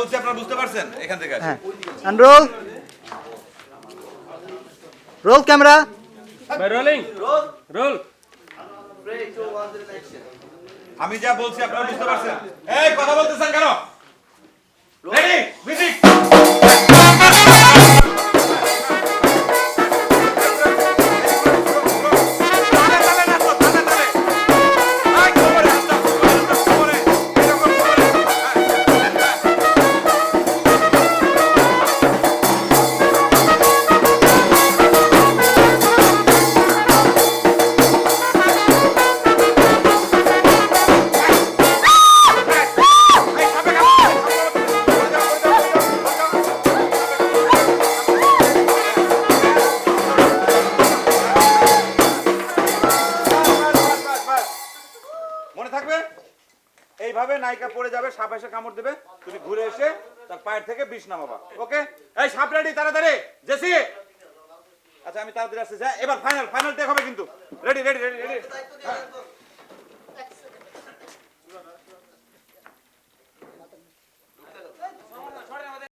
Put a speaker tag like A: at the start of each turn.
A: বলছি আপনারা বুঝতে পারছেন এখান থেকে আসেন।
B: হ্যাঁ and roll roll camera
C: rolling roll.
A: আমি যা বলছি আপনারা বুঝতে পারছেন? এই কথা বলতেছেন কেন? Ready music. মনে থাকবে? এইভাবে নায়িকা পড়ে যাবে, সাপ এসে কামড় দেবে, তুমি ঘুরে এসে তার পায়ের থেকে বিষ নামাবা। ওকে? এই সাপ রেডি, তাড়াতাড়ি জেসি। আচ্ছা আমি তাড়াতাড়ি আসছি। এবার ফাইনাল টেক হবে কিন্তু। Ready ready ready ready.